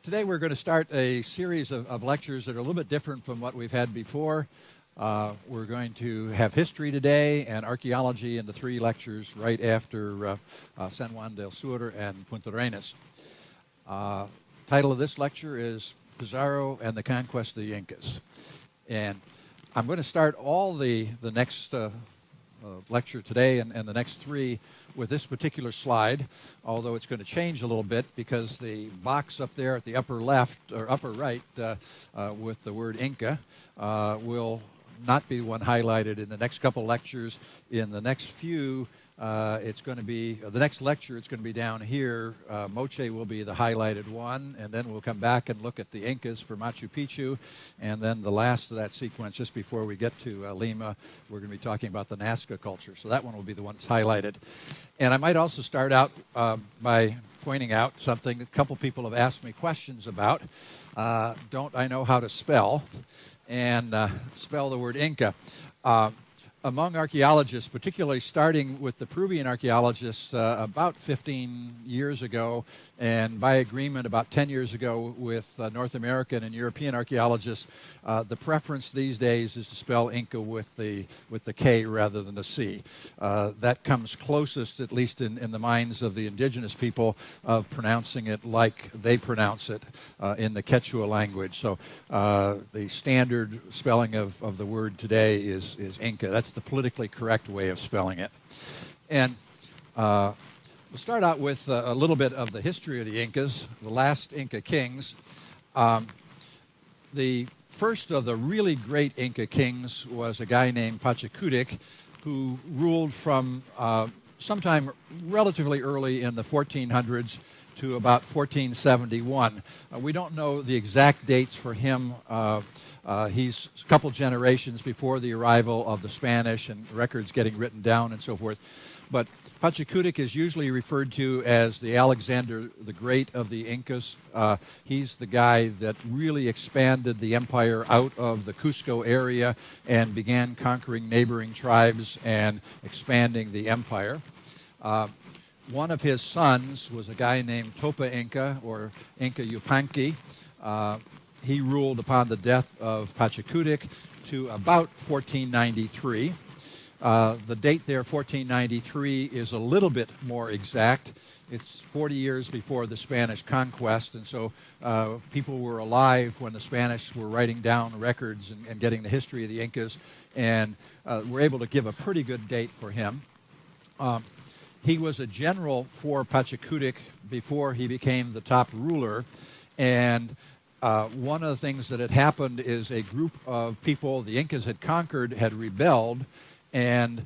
Today we're going to start a series of lectures that are a little bit different from what we've had before. We're going to have history today and archaeology in the three lectures right after San Juan del Sur and Punta Arenas. Title of this lecture is Pizarro and the Conquest of the Incas. And I'm going to start all the next lecture today and the next three with this particular slide, although it's going to change a little bit because the box up there at the upper left or upper right with the word Inca will not be one highlighted in the next couple lectures. In the next few, it's going to be, the next lecture, it's going to be down here. Moche will be the highlighted one, and then we'll come back and look at the Incas for Machu Picchu, and then the last of that sequence, just before we get to Lima, we're going to be talking about the Nazca culture. So that one will be the one that's highlighted. And I might also start out by pointing out something a couple people have asked me questions about. Don't I know how to spell? And spell the word Inca. Among archaeologists, particularly starting with the Peruvian archaeologists about 15 years ago, and by agreement about 10 years ago with North American and European archaeologists, the preference these days is to spell Inca with the K rather than the C. That comes closest, at least in the minds of the indigenous people, of pronouncing it like they pronounce it in the Quechua language. So the standard spelling of the word today is Inca. That's the politically correct way of spelling it. And we'll start out with a little bit of the history of the Incas, the last Inca kings. The first of the really great Inca kings was a guy named Pachacútec, who ruled from sometime relatively early in the 1400s to about 1471. We don't know the exact dates for him. He's a couple generations before the arrival of the Spanish and records getting written down and so forth. But Pachacútec is usually referred to as the Alexander the Great of the Incas. He's the guy that really expanded the empire out of the Cusco area and began conquering neighboring tribes and expanding the empire. One of his sons was a guy named Topa Inca, or Inca Yupanqui. He ruled upon the death of Pachacútec to about 1493. The date there, 1493, is a little bit more exact. It's 40 years before the Spanish conquest, and so people were alive when the Spanish were writing down records and getting the history of the Incas, and were able to give a pretty good date for him. He was a general for Pachacútec before he became the top ruler, and one of the things that had happened is a group of people the Incas had conquered had rebelled and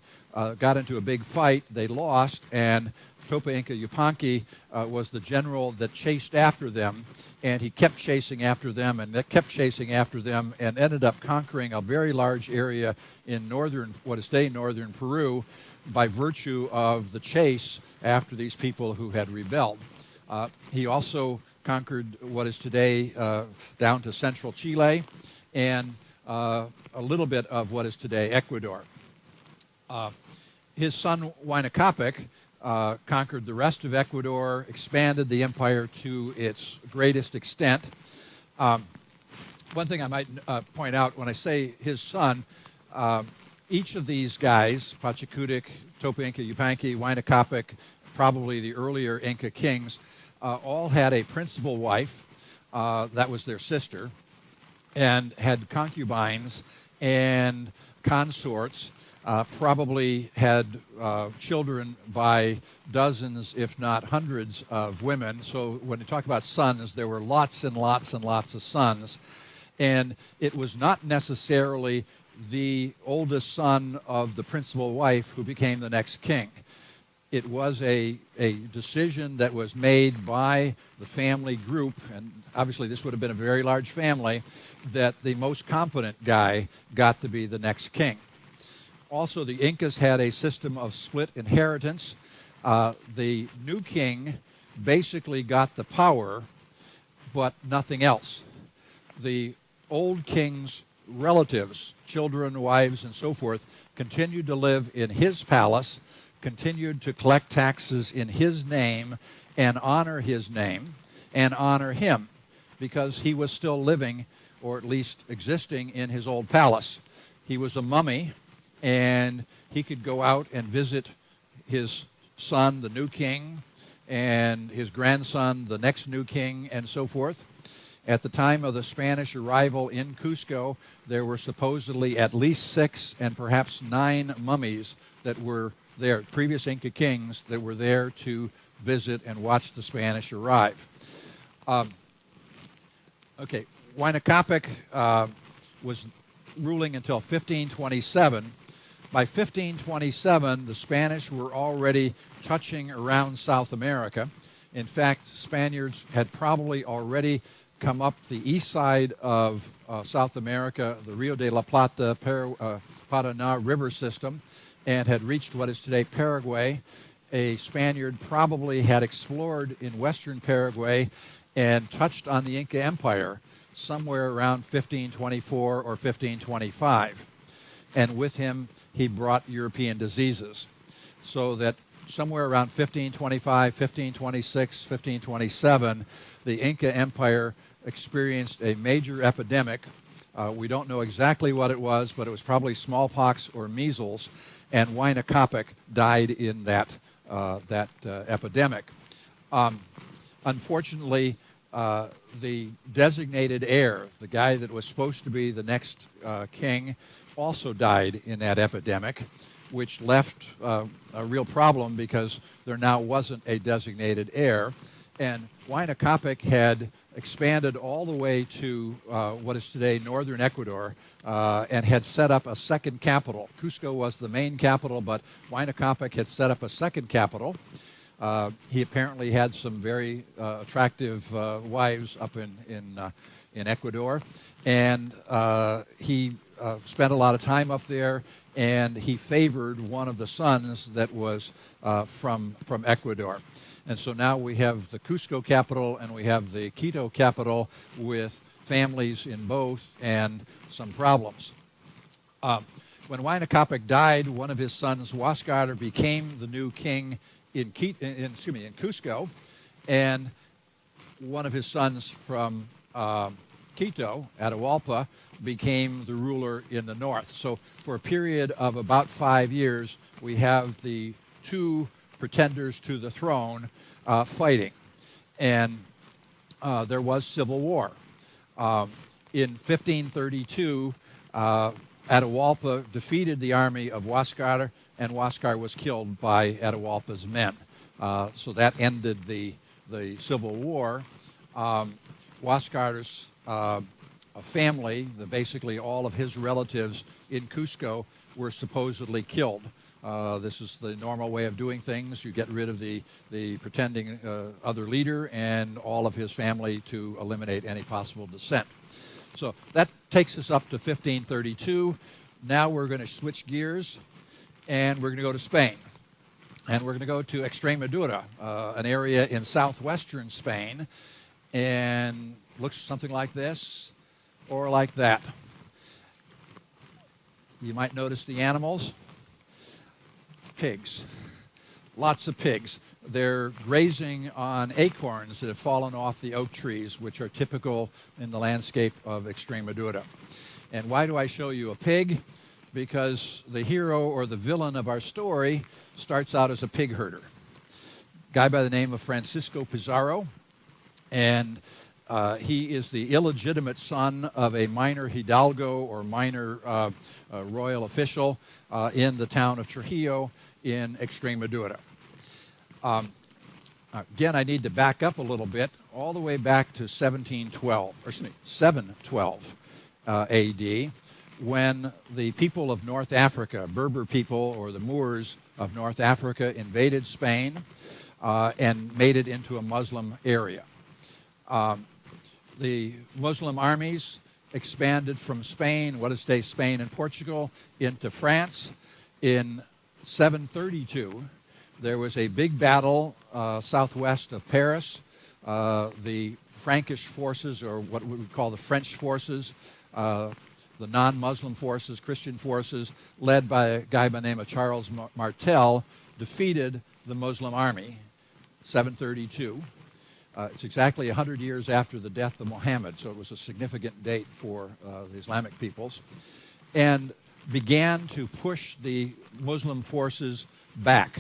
got into a big fight. They lost, and Topa Inca Yupanqui was the general that chased after them, and he kept chasing after them and kept chasing after them and ended up conquering a very large area in northern, what is today northern Peru, by virtue of the chase after these people who had rebelled. He also conquered what is today down to central Chile and a little bit of what is today Ecuador. His son Huayna Capac conquered the rest of Ecuador, expanded the empire to its greatest extent. One thing I might point out when I say his son, each of these guys, Pachacútec, Topa Inca Yupanqui, Huayna Capac, probably the earlier Inca kings, all had a principal wife, that was their sister, and had concubines and consorts, probably had children by dozens, if not hundreds, of women. So when you talk about sons, there were lots and lots and lots of sons. And it was not necessarily the oldest son of the principal wife who became the next king. It was a decision that was made by the family group, and obviously this would have been a very large family, that the most competent guy got to be the next king. Also, the Incas had a system of split inheritance. The new king basically got the power, but nothing else. The old king's relatives, children, wives, and so forth, continued to live in his palace, continued to collect taxes in his name and honor his name and honor him. because he was still living, or at least existing, in his old palace. He was a mummy, and he could go out and visit his son, the new king, and his grandson, the next new king, and so forth. At the time of the Spanish arrival in Cusco, there were supposedly at least 6 and perhaps 9 mummies that were there, previous Inca kings that were there to visit and watch the Spanish arrive. Okay, Huayna Capac was ruling until 1527. By 1527, the Spanish were already touching around South America. In fact, Spaniards had probably already come up the east side of South America, the Rio de la Plata, Paraná river system, and had reached what is today Paraguay. A Spaniard probably had explored in western Paraguay and touched on the Inca Empire somewhere around 1524 or 1525. And with him, he brought European diseases. So that somewhere around 1525, 1526, 1527, the Inca Empire experienced a major epidemic. We don't know exactly what it was, but it was probably smallpox or measles, and Huayna Capac died in that epidemic. Unfortunately, the designated heir, the guy that was supposed to be the next king, also died in that epidemic, which left a real problem because there now wasn't a designated heir. And Huayna Capac had expanded all the way to what is today northern Ecuador and had set up a second capital. Cusco was the main capital, but Huayna Capac had set up a second capital. He apparently had some very attractive wives up in Ecuador, and he spent a lot of time up there, and he favored one of the sons that was from Ecuador. And so now we have the Cusco capital and we have the Quito capital with families in both and some problems. When Huayna Capac died, one of his sons, Huáscar, became the new king in Cusco, and one of his sons from Quito, Atahualpa, became the ruler in the north. So for a period of about 5 years, we have the two pretenders to the throne fighting. And there was civil war. In 1532, Atahualpa defeated the army of Huáscar, and Huáscar was killed by Atahualpa's men. So that ended the civil war. Huáscar's family, basically all of his relatives in Cusco, were supposedly killed. This is the normal way of doing things. You get rid of the pretending other leader and all of his family to eliminate any possible dissent. So that takes us up to 1532. Now we're going to switch gears, and we're going to go to Spain. And we're going to go to Extremadura, an area in southwestern Spain, and looks something like this or like that. You might notice the animals. Pigs. Lots of pigs. They're grazing on acorns that have fallen off the oak trees, which are typical in the landscape of Extremadura. And why do I show you a pig? Because the hero or the villain of our story starts out as a pig herder. A guy by the name of Francisco Pizarro, and he is the illegitimate son of a minor hidalgo or minor royal official in the town of Trujillo in Extremadura. Again, I need to back up a little bit, all the way back to 712 AD, when the people of North Africa, Berber people or the Moors of North Africa, invaded Spain and made it into a Muslim area. The Muslim armies expanded from Spain, what is today Spain and Portugal, into France. In 732, there was a big battle southwest of Paris. The Frankish forces, or what we would call the French forces, the non-Muslim forces, Christian forces, led by a guy by the name of Charles Martel, defeated the Muslim army, 732. It's exactly 100 years after the death of Muhammad, so it was a significant date for the Islamic peoples, and began to push the Muslim forces back.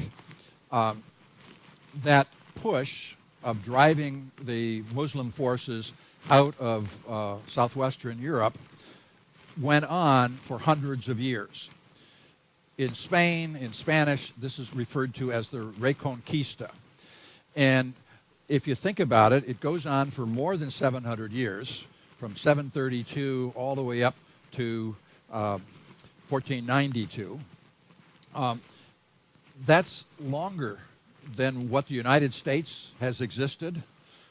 That push of driving the Muslim forces out of southwestern Europe went on for hundreds of years. In Spain, in Spanish, this is referred to as the Reconquista. And if you think about it, it goes on for more than 700 years, from 732 all the way up to 1492. That's longer than what the United States has existed.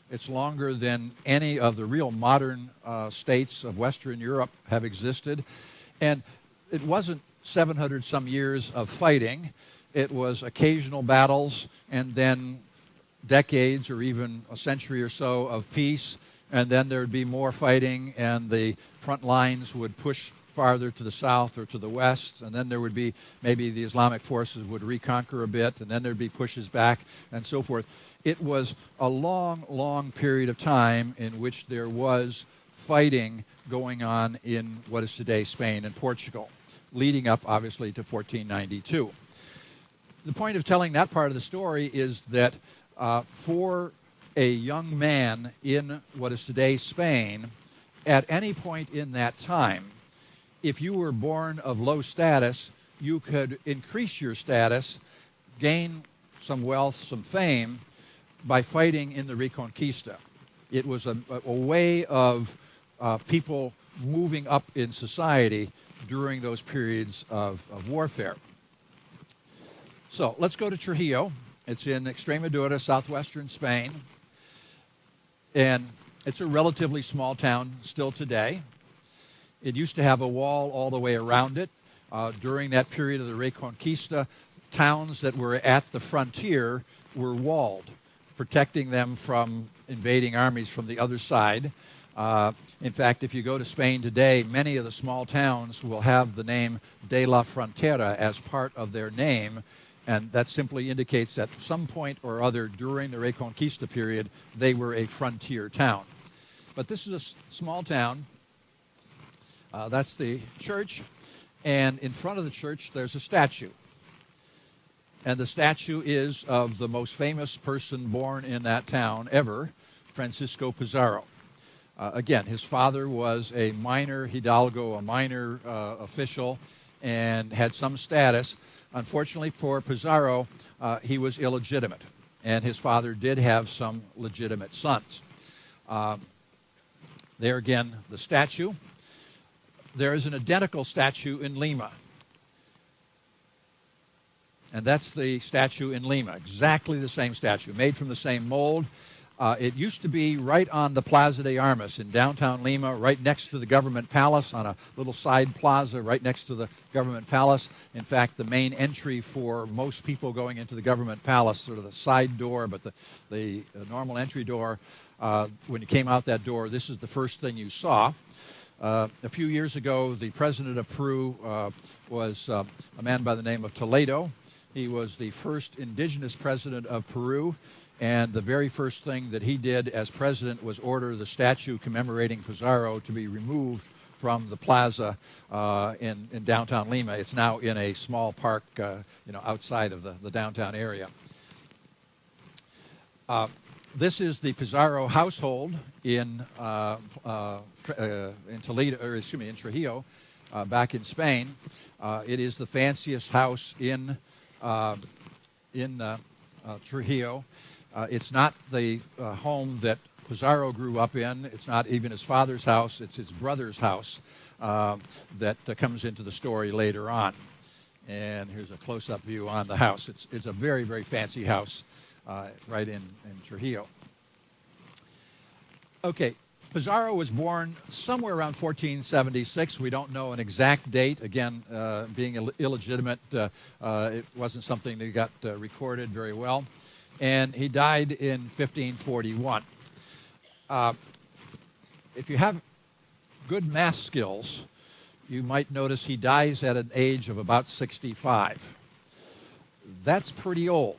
It's longer than any of the real modern states of Western Europe have existed. And it wasn't 700 some years of fighting. It was occasional battles and then decades or even a century or so of peace. And then there would be more fighting and the front lines would push farther to the south or to the west, and then there would be maybe the Islamic forces would reconquer a bit, and then there'd be pushes back and so forth. It was a long, long period of time in which there was fighting going on in what is today Spain and Portugal, leading up obviously to 1492. The point of telling that part of the story is that for a young man in what is today Spain, at any point in that time, if you were born of low status, you could increase your status, gain some wealth, some fame, by fighting in the Reconquista. It was a way of people moving up in society during those periods of warfare. So let's go to Trujillo. It's in Extremadura, southwestern Spain. And it's a relatively small town still today. It used to have a wall all the way around it. During that period of the Reconquista, towns that were at the frontier were walled, protecting them from invading armies from the other side. In fact, if you go to Spain today, many of the small towns will have the name de la Frontera as part of their name, and that simply indicates that at some point or other during the Reconquista period, they were a frontier town. But this is a small town. That's the church, and in front of the church there's a statue. And the statue is of the most famous person born in that town ever, Francisco Pizarro. Again, his father was a minor hidalgo, a minor official, and had some status. Unfortunately for Pizarro, he was illegitimate, and his father did have some legitimate sons. There again, the statue. There is an identical statue in Lima. And that's the statue in Lima, exactly the same statue, made from the same mold. It used to be right on the Plaza de Armas in downtown Lima, right next to the government palace, on a little side plaza right next to the government palace. In fact, the main entry for most people going into the government palace, sort of the side door, but the normal entry door, when you came out that door, this is the first thing you saw. A few years ago, the president of Peru was a man by the name of Toledo. He was the first indigenous president of Peru, and the very first thing that he did as president was order the statue commemorating Pizarro to be removed from the plaza in downtown Lima. It's now in a small park outside of the downtown area. This is the Pizarro household in Toledo, or excuse me, in Trujillo, back in Spain. It is the fanciest house in Trujillo. It's not the home that Pizarro grew up in. It's not even his father's house. It's his brother's house that comes into the story later on. And here's a close-up view on the house. It's a very, very fancy house right in Trujillo. Okay, Pizarro was born somewhere around 1476. We don't know an exact date. Again, being illegitimate, it wasn't something that got recorded very well. And he died in 1541. If you have good math skills, you might notice he dies at an age of about 65. That's pretty old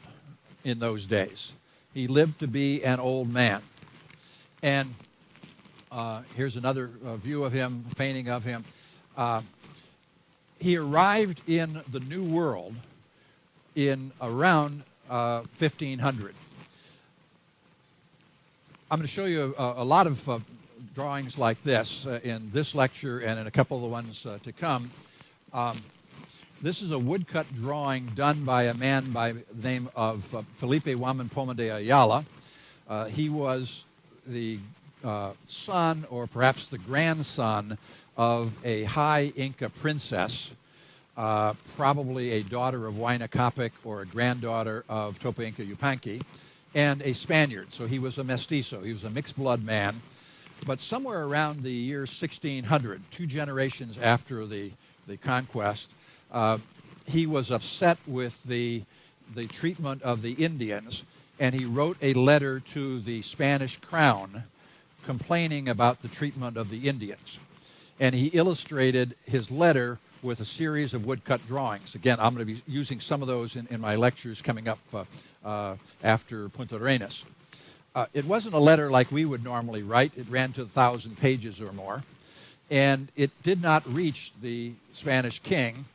in those days. He lived to be an old man. And here's another view of him, painting of him. He arrived in the New World in around 1500. I'm going to show you a lot of drawings like this in this lecture and in a couple of the ones to come. This is a woodcut drawing done by a man by the name of Felipe Huaman Poma de Ayala. He was the son, or perhaps the grandson, of a high Inca princess, probably a daughter of Huayna Capac or a granddaughter of Topa Inca Yupanqui, and a Spaniard. So he was a mestizo. He was a mixed blood man. But somewhere around the year 1600, 2 generations after the conquest, he was upset with the treatment of the Indians, and he wrote a letter to the Spanish crown complaining about the treatment of the Indians. And he illustrated his letter with a series of woodcut drawings. Again, I'm going to be using some of those in my lectures coming up after Punta Arenas. It wasn't a letter like we would normally write. It ran to 1,000 pages or more. And it did not reach the Spanish king,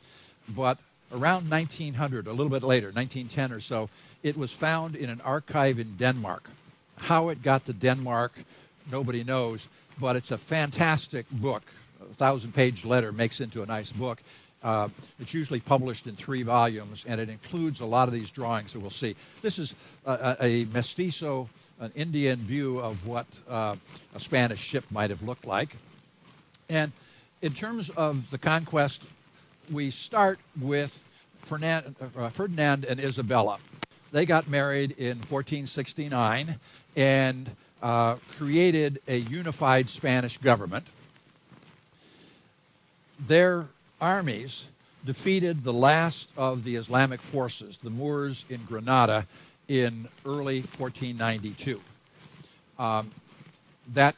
but around 1900, a little bit later, 1910 or so, it was found in an archive in Denmark. How it got to Denmark, nobody knows, but it's a fantastic book. A 1,000-page letter makes into a nice book. It's usually published in 3 volumes, and it includes a lot of these drawings that we'll see. This is a mestizo, an Indian view of what a Spanish ship might have looked like. And in terms of the conquest, we start with Ferdinand and Isabella. They got married in 1469 and created a unified Spanish government. Their armies defeated the last of the Islamic forces, the Moors in Granada, in early 1492. That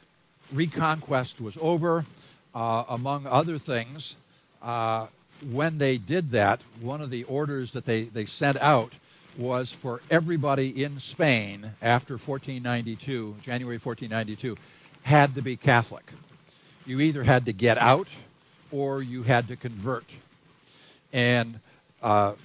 reconquest was over. Among other things, when they did that, one of the orders that they sent out was for everybody in Spain after 1492, January 1492, had to be Catholic. You either had to get out or you had to convert. And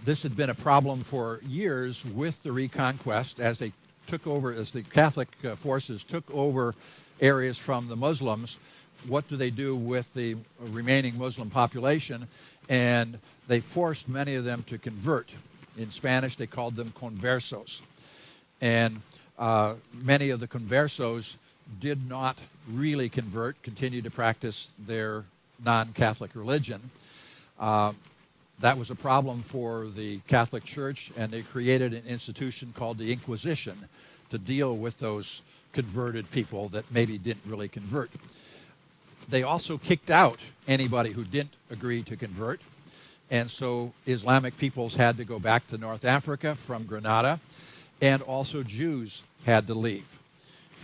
this had been a problem for years with the reconquest as they took over, as the Catholic forces took over areas from the Muslims. What do they do with the remaining Muslim population? And they forced many of them to convert. In Spanish, they called them conversos. And many of the conversos did not really convert, continued to practice their non-Catholic religion. That was a problem for the Catholic Church, and they created an institution called the Inquisition to deal with those converted people that maybe didn't really convert. They also kicked out anybody who didn't agree to convert. And so Islamic peoples had to go back to North Africa from Granada, and also Jews had to leave.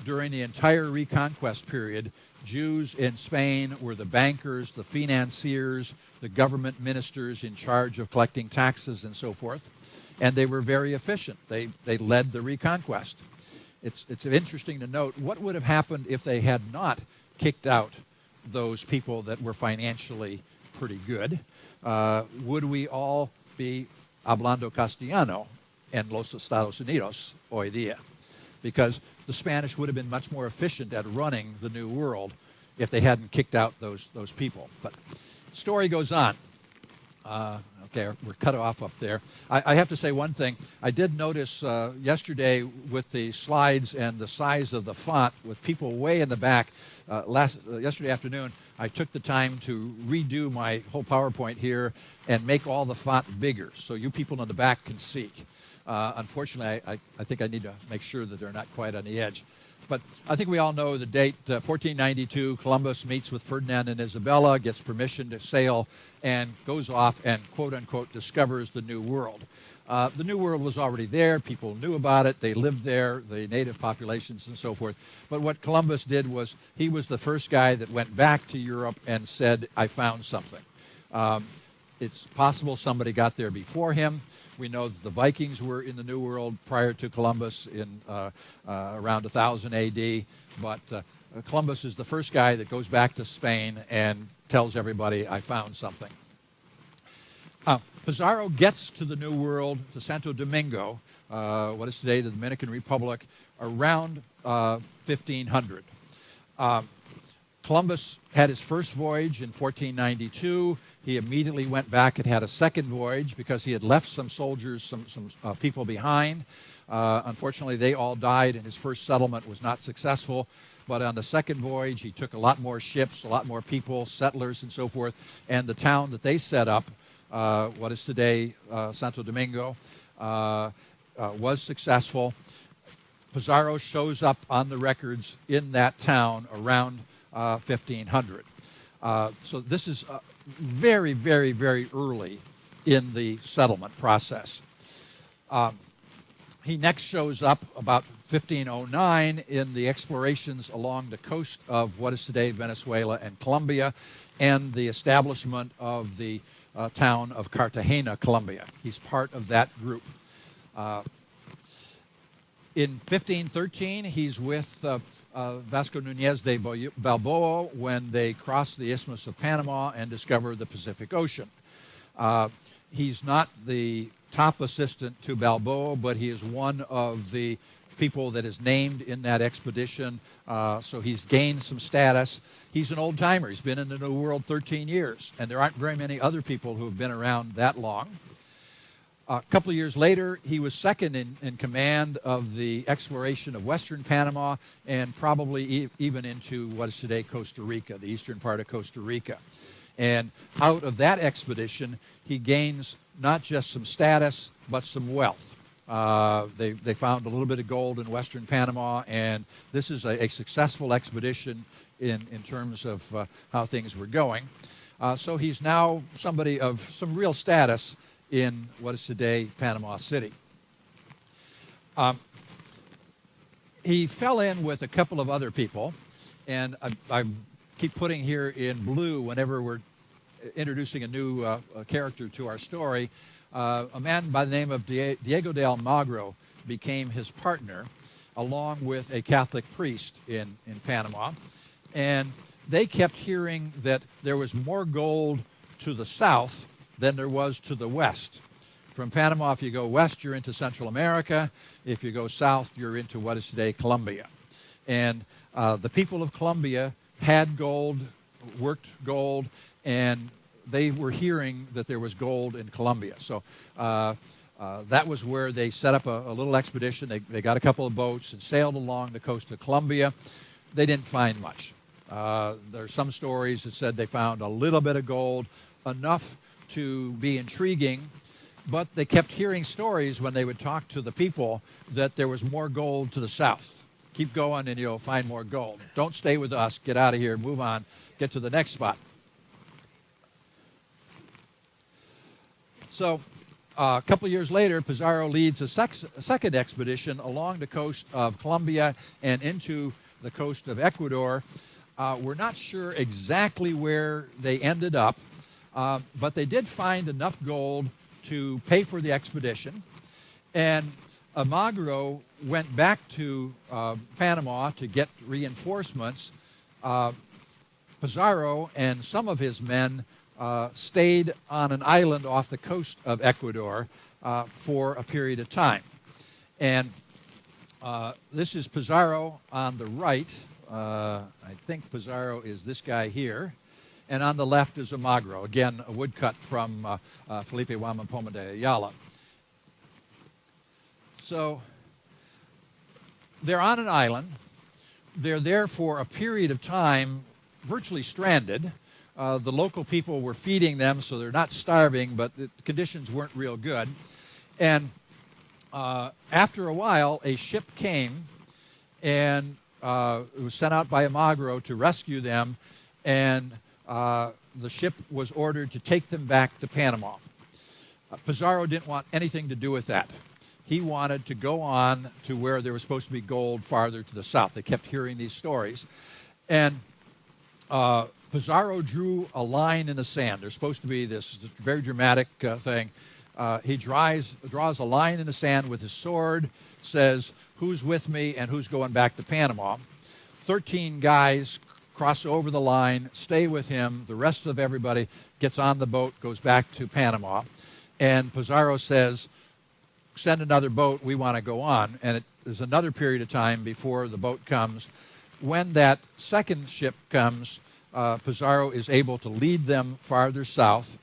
During the entire reconquest period, Jews in Spain were the bankers, the financiers, the government ministers in charge of collecting taxes and so forth. And they were very efficient. They led the reconquest. It's interesting to note what would have happened if they had not kicked out those people that were financially pretty good. Would we all be hablando castellano en los Estados Unidos hoy día? Because the Spanish would have been much more efficient at running the New World if they hadn't kicked out those people. But the story goes on. Okay, we're cut off up there. I have to say one thing. I did notice yesterday with the slides and the size of the font, with people way in the back, yesterday afternoon, I took the time to redo my whole PowerPoint here and make all the font bigger so you people in the back can see. Unfortunately, I think I need to make sure that they're not quite on the edge. But I think we all know the date, 1492, Columbus meets with Ferdinand and Isabella, gets permission to sail, and goes off and, quote-unquote, discovers the New World. The New World was already there. People knew about it. They lived there, the native populations and so forth. But what Columbus did was he was the first guy that went back to Europe and said, I found something. It's possible somebody got there before him. We know that the Vikings were in the New World prior to Columbus in around 1000 AD, but Columbus is the first guy that goes back to Spain and tells everybody, I found something. Pizarro gets to the New World, to Santo Domingo, what is today the Dominican Republic, around 1500. Columbus had his first voyage in 1492. He immediately went back and had a second voyage because he had left some soldiers, some people behind. Unfortunately, they all died, and his first settlement was not successful. But on the second voyage, he took a lot more ships, a lot more people, settlers, and so forth. And the town that they set up, what is today Santo Domingo, was successful. Pizarro shows up on the records in that town around 1500. So this is very, very, very early in the settlement process. He next shows up about 1509 in the explorations along the coast of what is today Venezuela and Colombia, and the establishment of the town of Cartagena, Colombia. He's part of that group. In 1513, he's with Vasco Núñez de Balboa when they cross the Isthmus of Panama and discover the Pacific Ocean. He's not the top assistant to Balboa, but he is one of the people that is named in that expedition, so he's gained some status. He's an old-timer. He's been in the New World 13 years, and there aren't very many other people who have been around that long. A couple of years later, he was second in command of the exploration of western Panama and probably even into what is today Costa Rica, the eastern part of Costa Rica. And out of that expedition, he gains not just some status, but some wealth. They found a little bit of gold in western Panama, and this is a successful expedition in terms of how things were going. So he's now somebody of some real status in what is today Panama City. He fell in with a couple of other people, and I keep putting here in blue whenever we're introducing a new character to our story. A man by the name of Diego de Almagro became his partner, along with a Catholic priest in Panama. And they kept hearing that there was more gold to the south than there was to the west. From Panama, if you go west, you're into Central America. If you go south, you're into what is today Colombia. And the people of Colombia had gold, worked gold, and they were hearing that there was gold in Colombia. So that was where they set up a little expedition. They got a couple of boats and sailed along the coast of Colombia. They didn't find much. There are some stories that said they found a little bit of gold, enough to be intriguing, but they kept hearing stories when they would talk to the people that there was more gold to the south. Keep going and you'll find more gold. Don't stay with us. Get out of here. Move on. Get to the next spot. So a couple of years later, Pizarro leads a second expedition along the coast of Colombia and into the coast of Ecuador. We're not sure exactly where they ended up, but they did find enough gold to pay for the expedition. And Almagro went back to Panama to get reinforcements. Pizarro and some of his men stayed on an island off the coast of Ecuador for a period of time. And this is Pizarro on the right. I think Pizarro is this guy here. And on the left is Almagro, again, a woodcut from Felipe Juan Poma de Ayala. So they're on an island. They're there for a period of time, virtually stranded. The local people were feeding them, so they're not starving, but the conditions weren't real good. And after a while, a ship came, and it was sent out by Almagro to rescue them, and the ship was ordered to take them back to Panama. Pizarro didn't want anything to do with that. He wanted to go on to where there was supposed to be gold farther to the south. They kept hearing these stories. And Pizarro drew a line in the sand. There's supposed to be this very dramatic thing. He draws a line in the sand with his sword, says, "Who's with me and who's going back to Panama?" 13 guys cross over the line, stay with him. The rest of everybody gets on the boat, goes back to Panama. And Pizarro says, "Send another boat, we want to go on." And there's another period of time before the boat comes. When that second ship comes, Pizarro is able to lead them farther south.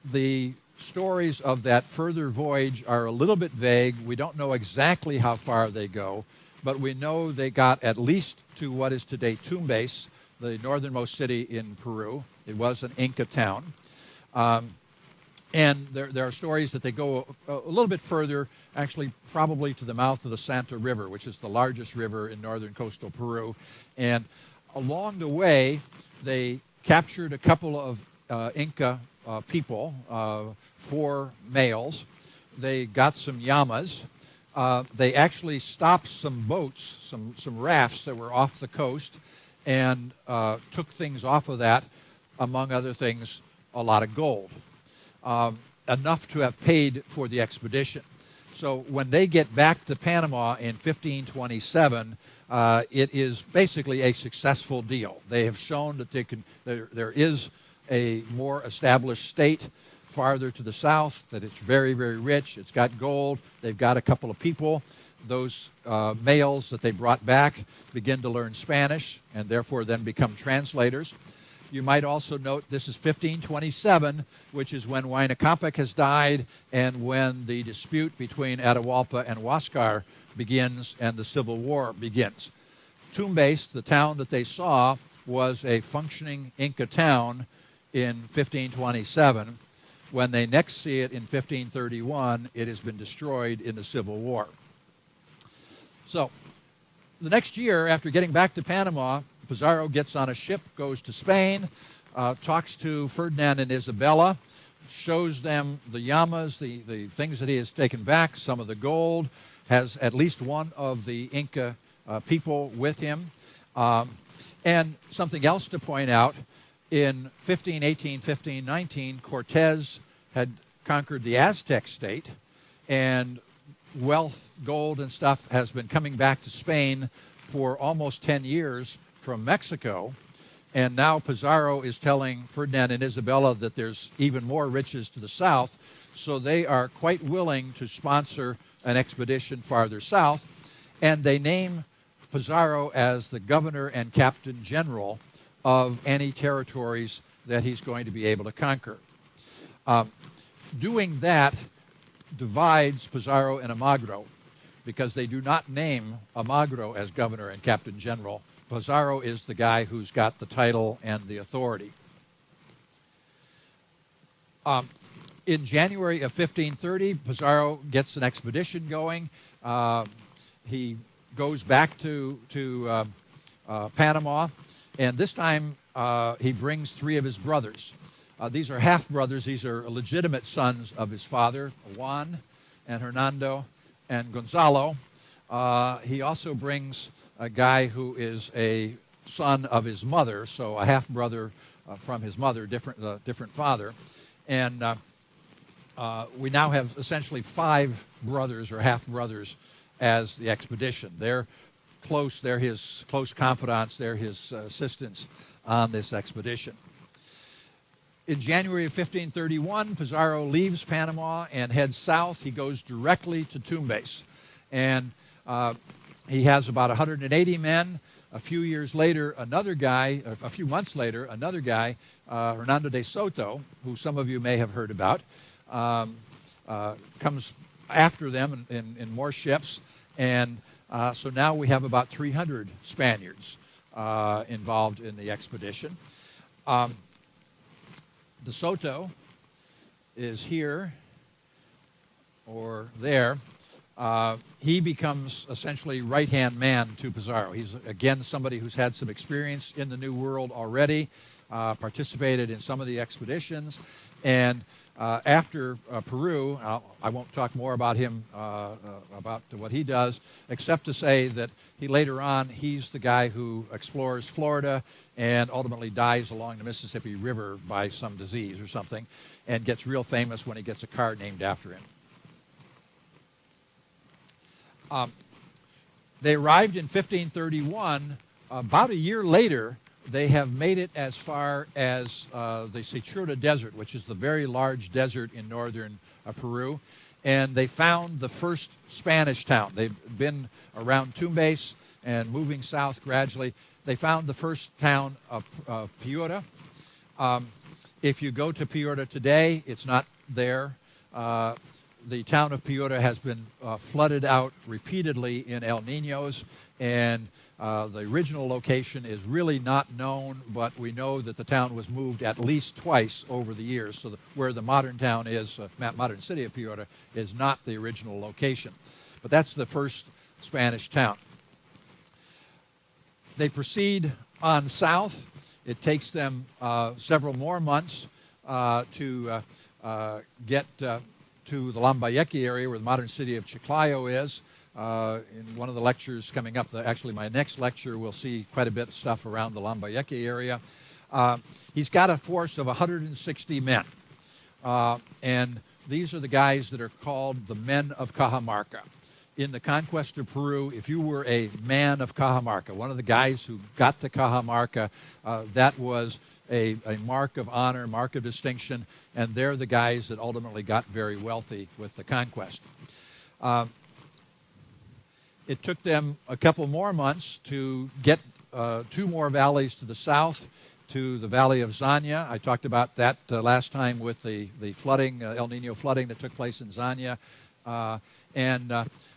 The stories of that further voyage are a little bit vague. We don't know exactly how far they go, but we know they got at least to what is today Tumbes, the northernmost city in Peru. It was an Inca town. And there are stories that they go a little bit further, actually probably to the mouth of the Santa River, which is the largest river in northern coastal Peru. And along the way, they captured a couple of Inca people, 4 males. They got some llamas. They actually stopped some boats, some rafts that were off the coast, and took things off of that, among other things, a lot of gold. Enough to have paid for the expedition. So when they get back to Panama in 1527, it is basically a successful deal. They have shown that there is a more established state farther to the south, that it's very, very rich. It's got gold. They've got a couple of people. Those males that they brought back begin to learn Spanish and therefore then become translators. You might also note this is 1527, which is when Huayna Capac has died and when the dispute between Atahualpa and Huáscar begins and the Civil War begins. Tumbes, the town that they saw, was a functioning Inca town in 1527. When they next see it in 1531, it has been destroyed in the Civil War. So the next year, after getting back to Panama, Pizarro gets on a ship, goes to Spain, talks to Ferdinand and Isabella, shows them the llamas, the things that he has taken back, some of the gold, has at least one of the Inca people with him. And something else to point out, in 1518, 1519, Cortez had conquered the Aztec state, and wealth, gold and stuff has been coming back to Spain for almost 10 years from Mexico, and now Pizarro is telling Ferdinand and Isabella that there's even more riches to the south, so they are quite willing to sponsor an expedition farther south, and they name Pizarro as the governor and captain general of any territories that he's going to be able to conquer. Doing that divides Pizarro and Almagro, because they do not name Almagro as governor and captain general. Pizarro is the guy who's got the title and the authority. In January of 1530, Pizarro gets an expedition going. He goes back to Panama, and this time he brings 3 of his brothers. These are half-brothers. These are legitimate sons of his father, Juan and Hernando and Gonzalo. He also brings a guy who is a son of his mother, so a half-brother from his mother, different father. And we now have essentially 5 brothers or half-brothers as the expedition. They're close. They're his close confidants. They're his assistants on this expedition. In January of 1531, Pizarro leaves Panama and heads south. He goes directly to Tumbes. And he has about 180 men. A few years later, another guy, a few months later, another guy, Hernando de Soto, who some of you may have heard about, comes after them in more ships. And so now we have about 300 Spaniards involved in the expedition. De Soto is here or there. he becomes essentially right-hand man to Pizarro. He's, again, somebody who's had some experience in the New World already, participated in some of the expeditions, and after Peru, I won't talk more about him, about what he does, except to say that he later on, he's the guy who explores Florida and ultimately dies along the Mississippi River by some disease or something, and gets real famous when he gets a car named after him. They arrived in 1531. About a year later, they have made it as far as the Sechura Desert, which is the very large desert in northern Peru. And they found the first Spanish town. They've been around Tumbes and moving south gradually. They found the first town of Piura. If you go to Piura today, it's not there. The town of Piura has been flooded out repeatedly in El Niños, and the original location is really not known, but we know that the town was moved at least twice over the years, so where the modern town is, modern city of Piura, is not the original location. But that's the first Spanish town. They proceed on south. It takes them several more months to get to the Lambayeque area where the modern city of Chiclayo is. In one of the lectures coming up, actually my next lecture, we'll see quite a bit of stuff around the Lambayeque area. He's got a force of 160 men. And these are the guys that are called the men of Cajamarca. In the conquest of Peru, if you were a man of Cajamarca, one of the guys who got to Cajamarca, that was a mark of honor, mark of distinction, and they're the guys that ultimately got very wealthy with the conquest. It took them a couple more months to get 2 more valleys to the south, to the Valley of Zanya. I talked about that last time with the flooding, El Nino flooding that took place in Zanya.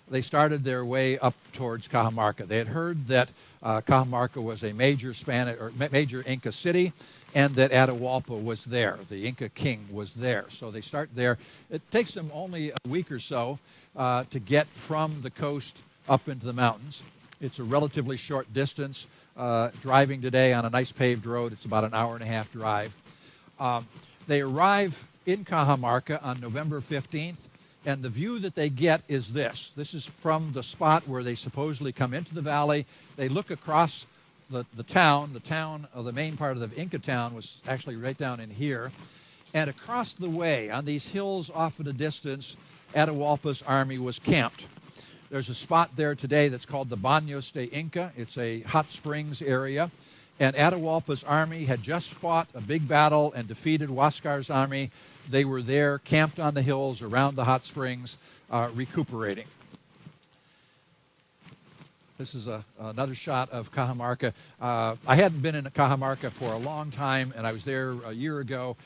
They started their way up towards Cajamarca. They had heard that Cajamarca was a major Inca city, and that Atahualpa was there. The Inca king was there. So they start there. It takes them only a week or so to get from the coast up into the mountains. It's a relatively short distance. Driving today on a nice paved road, it's about an hour-and-a-half drive. They arrive in Cajamarca on November 15th, and the view that they get is this. This is from the spot where they supposedly come into the valley. They look across the town. The main part of the Inca town was actually right down in here. And across the way, on these hills off in the distance, Atahualpa's army was camped. There's a spot there today that's called the Baños de Inca. It's a hot springs area. And Atahualpa's army had just fought a big battle and defeated Huáscar's army. They were there, camped on the hills around the hot springs, recuperating. This is another shot of Cajamarca. I hadn't been in Cajamarca for a long time, and I was there a year ago.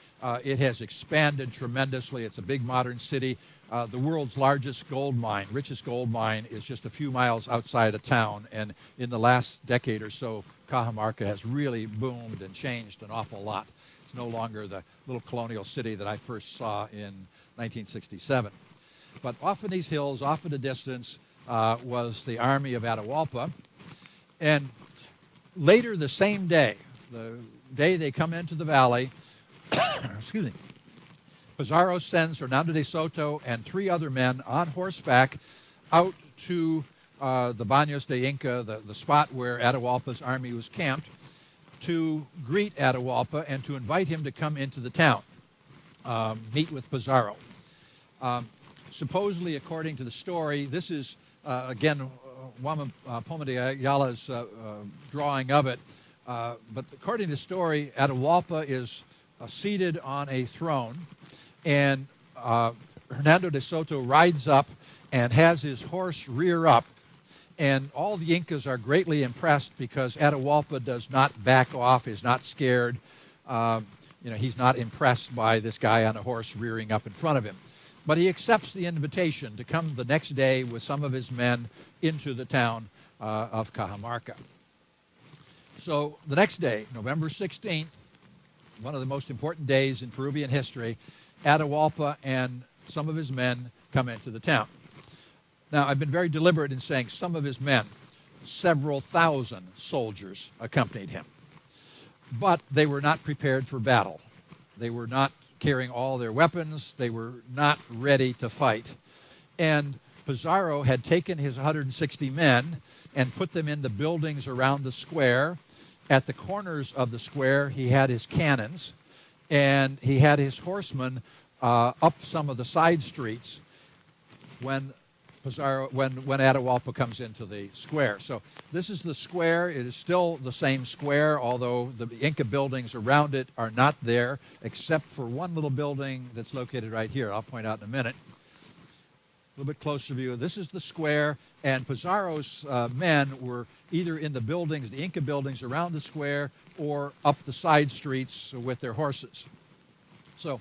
It has expanded tremendously. It's a big modern city. The world's largest gold mine, richest gold mine, is just a few miles outside of town. And in the last decade or so, Cajamarca has really boomed and changed an awful lot. It's no longer the little colonial city that I first saw in 1967. But off in these hills, off in the distance, was the army of Atahualpa. And later the same day, the day they come into the valley, excuse me, Pizarro sends Hernando de Soto and 3 other men on horseback out to the Baños de Inca, the spot where Atahualpa's army was camped, to greet Atahualpa and to invite him to come into the town, meet with Pizarro. Supposedly, according to the story, this is, again, Juan Poma de Ayala's drawing of it, but according to the story, Atahualpa is seated on a throne, and Hernando de Soto rides up and has his horse rear up, and all the Incas are greatly impressed because Atahualpa does not back off, is not scared. He's not impressed by this guy on a horse rearing up in front of him. But he accepts the invitation to come the next day with some of his men into the town of Cajamarca. So the next day, November 16th, one of the most important days in Peruvian history, Atahualpa and some of his men come into the town. Now, I've been very deliberate in saying some of his men, several thousand soldiers accompanied him. But they were not prepared for battle. They were not carrying all their weapons. They were not ready to fight. And Pizarro had taken his 160 men and put them in the buildings around the square. At the corners of the square, he had his cannons, and he had his horsemen up some of the side streets when Atahualpa comes into the square. So this is the square. It is still the same square, although the Inca buildings around it are not there, except for one little building that's located right here. I'll point out in a minute. A little bit closer view. This is the square, and Pizarro's men were either in the buildings, the Inca buildings around the square, or up the side streets with their horses. So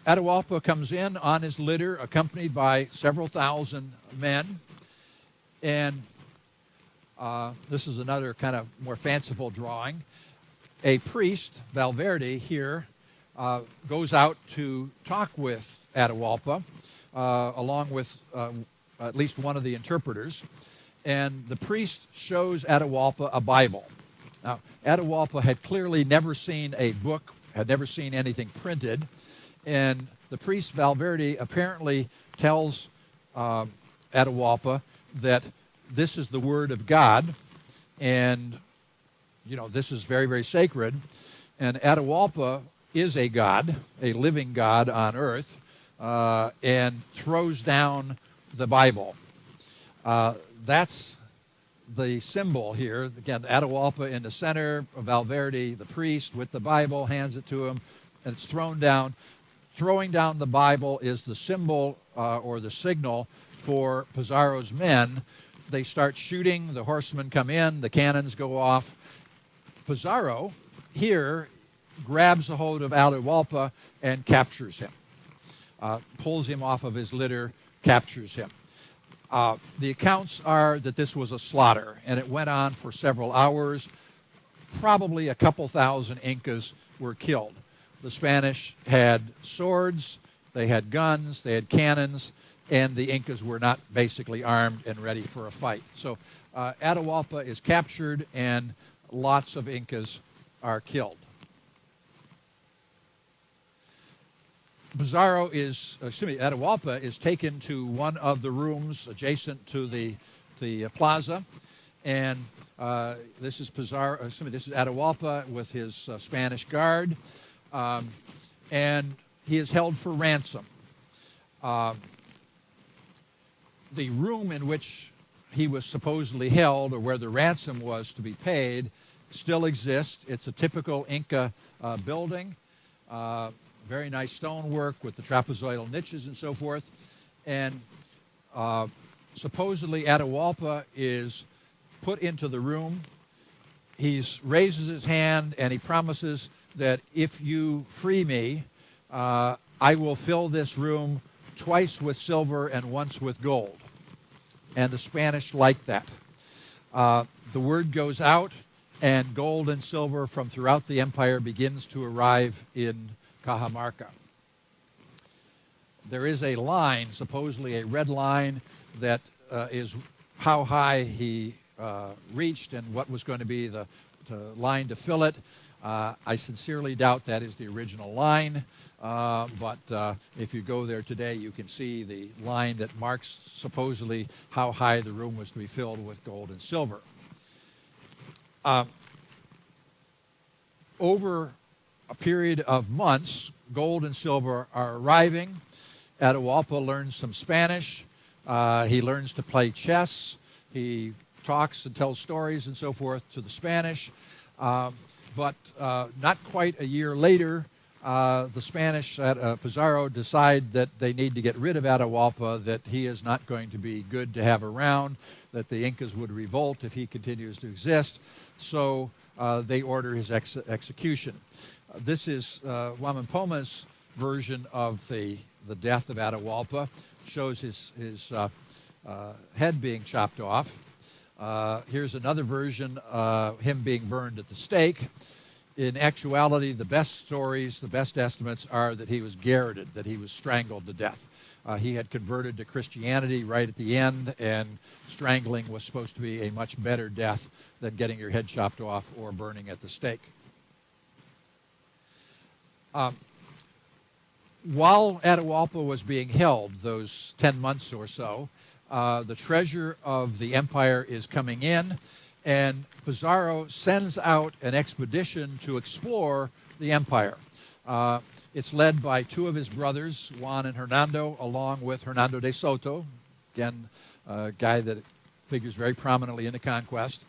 Atahualpa comes in on his litter, accompanied by several thousand men, and this is another kind of more fanciful drawing. A priest, Valverde here, goes out to talk with Atahualpa, along with at least one of the interpreters, and the priest shows Atahualpa a Bible. Now, Atahualpa had clearly never seen a book, had never seen anything printed, and the priest Valverde apparently tells Atahualpa that this is the Word of God, and this is very, very sacred, and Atahualpa is a god, a living God on earth, and throws down the Bible. That's the symbol here. Again, Atahualpa in the center, Valverde, the priest, with the Bible, hands it to him, and it's thrown down. Throwing down the Bible is the symbol or the signal for Pizarro's men. They start shooting. The horsemen come in. The cannons go off. Pizarro here grabs a hold of Atahualpa and captures him. Pulls him off of his litter, captures him. The accounts are that this was a slaughter, and it went on for several hours. Probably a couple thousand Incas were killed. The Spanish had swords, they had guns, they had cannons, and the Incas were not basically armed and ready for a fight. So Atahualpa is captured, and lots of Incas are killed. Atahualpa is taken to one of the rooms adjacent to the plaza, and this is Atahualpa with his Spanish guard, and he is held for ransom. The room in which he was supposedly held, or where the ransom was to be paid, still exists. It's a typical Inca building. Very nice stonework with the trapezoidal niches and so forth. And supposedly Atahualpa is put into the room. He raises his hand and he promises that if you free me, I will fill this room twice with silver and once with gold. And the Spanish like that. The word goes out, and gold and silver from throughout the empire begins to arrive in Cajamarca. There is a line, supposedly a red line, that is how high he reached and what was going to be the line to fill it. I sincerely doubt that is the original line, but if you go there today, you can see the line that marks supposedly how high the room was to be filled with gold and silver. Over a period of months, gold and silver are arriving. Atahualpa learns some Spanish. He learns to play chess. He talks and tells stories and so forth to the Spanish. But not quite a year later, the Spanish at Pizarro decide that they need to get rid of Atahualpa, that he is not going to be good to have around, that the Incas would revolt if he continues to exist. So they order his execution. This is Wamampoma's version of the death of Atahualpa. Shows his head being chopped off. Here's another version, him being burned at the stake. In actuality, the best stories, the best estimates are that he was garroted, that he was strangled to death. He had converted to Christianity right at the end, and strangling was supposed to be a much better death than getting your head chopped off or burning at the stake. While Atahualpa was being held, those 10 months or so, the treasure of the empire is coming in, and Pizarro sends out an expedition to explore the empire. It's led by two of his brothers, Juan and Hernando, along with Hernando de Soto, again, a guy that figures very prominently in the conquest.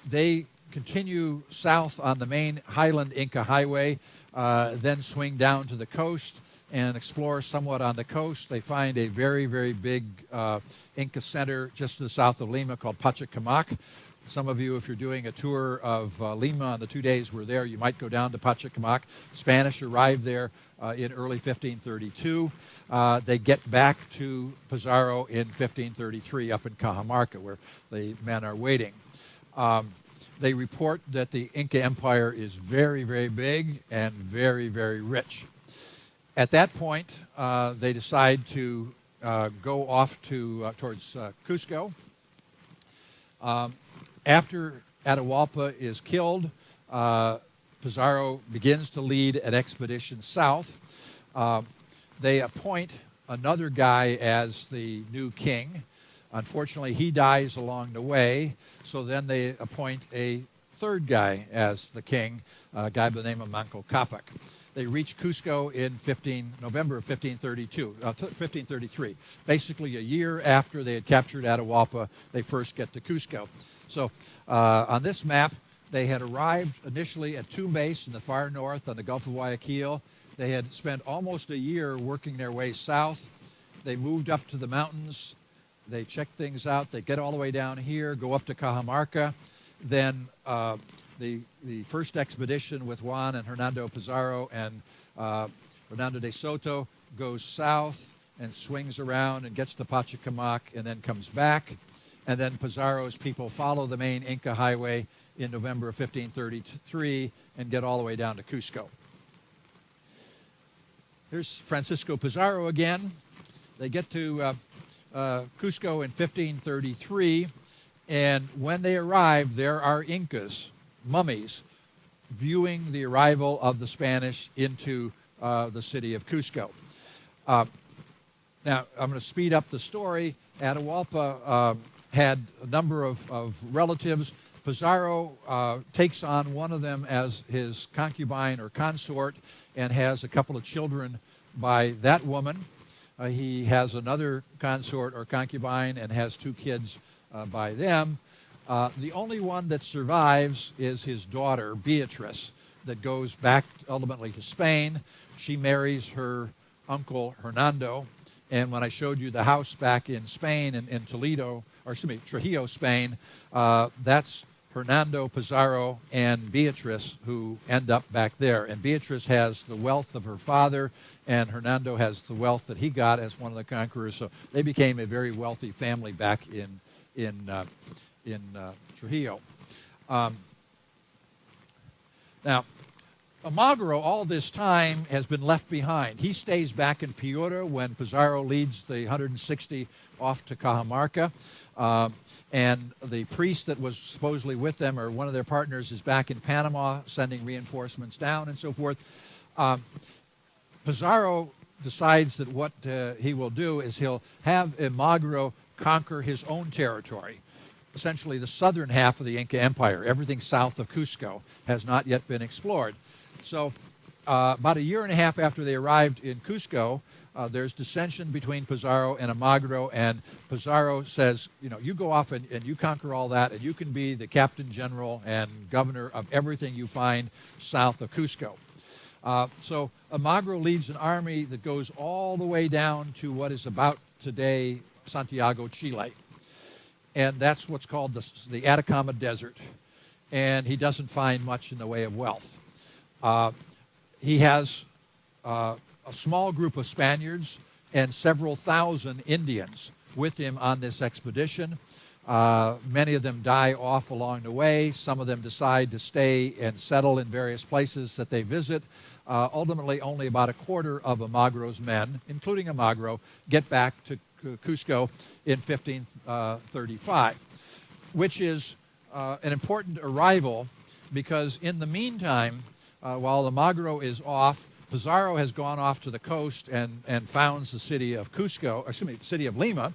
They continue south on the main highland Inca highway, then swing down to the coast and explore somewhat on the coast. They find a very, very big Inca center just to the south of Lima called Pachacamac. Some of you, if you're doing a tour of Lima on the 2 days we're there, you might go down to Pachacamac. Spanish arrived there in early 1532. They get back to Pizarro in 1533 up in Cajamarca, where the men are waiting. They report that the Inca Empire is very, very big and very, very rich. At that point, they decide to go off towards Cusco. After Atahualpa is killed, Pizarro begins to lead an expedition south. They appoint another guy as the new king. Unfortunately, he dies along the way, so then they appoint a third guy as the king, a guy by the name of Manco Capac. They reach Cusco in November of 1533. Basically, a year after they had captured Atahualpa, they first get to Cusco. So on this map, they had arrived initially at Tumbes in the far north on the Gulf of Guayaquil. They had spent almost a year working their way south. They moved up to the mountains. They checked things out. They get all the way down here, go up to Cajamarca. Then the first expedition with Juan and Hernando Pizarro and Hernando de Soto goes south and swings around and gets to Pachacamac and then comes back. And then Pizarro's people follow the main Inca highway in November of 1533 and get all the way down to Cusco. Here's Francisco Pizarro again. They get to Cusco in 1533, and when they arrive, there are Incas, mummies, viewing the arrival of the Spanish into the city of Cusco. Now, I'm going to speed up the story. Atahualpa had a number of relatives. Pizarro takes on one of them as his concubine or consort and has a couple of children by that woman. He has another consort or concubine and has 2 kids by them. The only one that survives is his daughter, Beatrice, that goes back ultimately to Spain. She marries her uncle, Hernando. And when I showed you the house back in Spain, in Toledo, or excuse me, Trujillo, Spain, that's Hernando Pizarro and Beatrice who end up back there. And Beatrice has the wealth of her father, and Hernando has the wealth that he got as one of the conquerors. So they became a very wealthy family back in Trujillo. Now, Almagro, all this time, has been left behind. He stays back in Piura when Pizarro leads the 160 off to Cajamarca. And the priest that was supposedly with them, or one of their partners, is back in Panama sending reinforcements down and so forth. Pizarro decides that what he will do is he'll have Almagro conquer his own territory. Essentially the southern half of the Inca Empire. Everything south of Cusco has not yet been explored. So about a year and a half after they arrived in Cusco, there's dissension between Pizarro and Almagro, and Pizarro says, you go off and you conquer all that, and you can be the captain general and governor of everything you find south of Cusco. So Almagro leads an army that goes all the way down to what is about today Santiago, Chile. And that's what's called the Atacama Desert. And he doesn't find much in the way of wealth. He has a small group of Spaniards and several thousand Indians with him on this expedition. Many of them die off along the way. Some of them decide to stay and settle in various places that they visit. Ultimately, only about a quarter of Almagro's men, including Almagro, get back to Cusco in 1535, which is an important arrival because in the meantime, while Almagro is off, Pizarro has gone off to the coast and founds the city of Cusco, excuse me, city of Lima.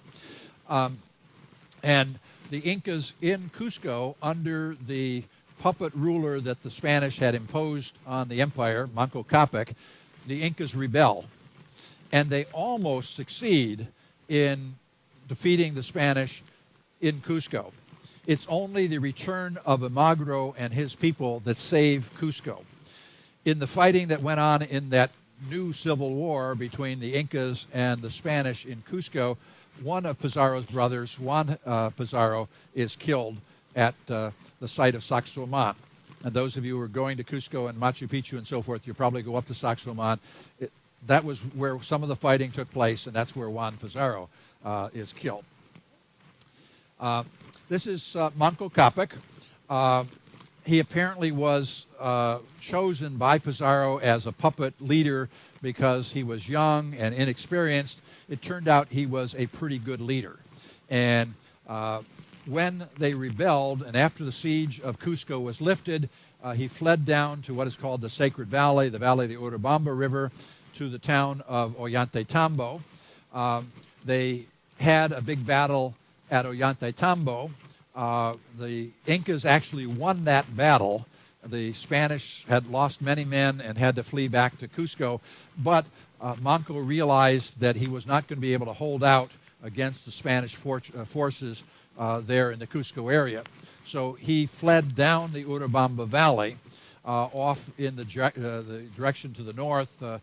And the Incas in Cusco, under the puppet ruler that the Spanish had imposed on the empire, Manco Capac, the Incas rebel. And they almost succeed in defeating the Spanish in Cusco. It's only the return of Almagro and his people that save Cusco. In the fighting that went on in that new civil war between the Incas and the Spanish in Cusco, one of Pizarro's brothers, Juan Pizarro, is killed at the site of Sacsayhuaman. And those of you who are going to Cusco and Machu Picchu and so forth, you probably go up to Sacsayhuaman. That was where some of the fighting took place, and that's where Juan Pizarro is killed. This is Manco Capac. He apparently was chosen by Pizarro as a puppet leader because he was young and inexperienced. It turned out he was a pretty good leader. And when they rebelled, and after the siege of Cusco was lifted, he fled down to what is called the Sacred Valley, the valley of the Urubamba River, to the town of Ollantaytambo. They had a big battle at Ollantaytambo. The Incas actually won that battle. The Spanish had lost many men and had to flee back to Cusco, but Manco realized that he was not going to be able to hold out against the Spanish forces there in the Cusco area. So he fled down the Urubamba Valley off in the direction to the north, the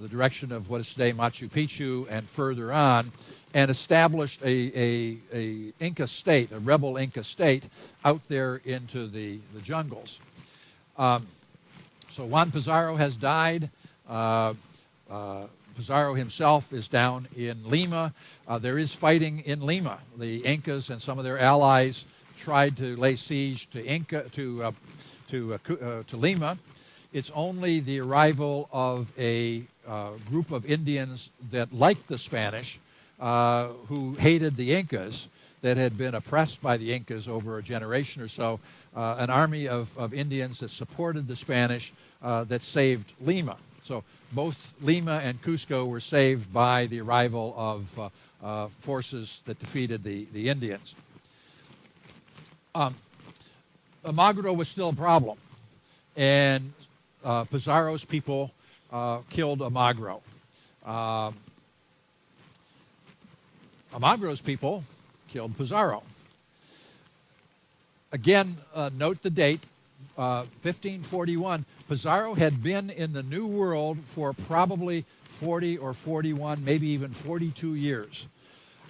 direction of what is today Machu Picchu and further on, and established a Inca state, a rebel Inca state, out there into the jungles. So Juan Pizarro has died. Pizarro himself is down in Lima. There is fighting in Lima. The Incas and some of their allies tried to lay siege to Lima. It's only the arrival of a group of Indians that liked the Spanish, who hated the Incas, that had been oppressed by the Incas over a generation or so, an army of Indians that supported the Spanish that saved Lima. So both Lima and Cusco were saved by the arrival of forces that defeated the Indians. Almagro was still a problem, and Pizarro's people killed Almagro. Almagro's people killed Pizarro. Again, note the date, 1541. Pizarro had been in the New World for probably 40 or 41, maybe even 42 years.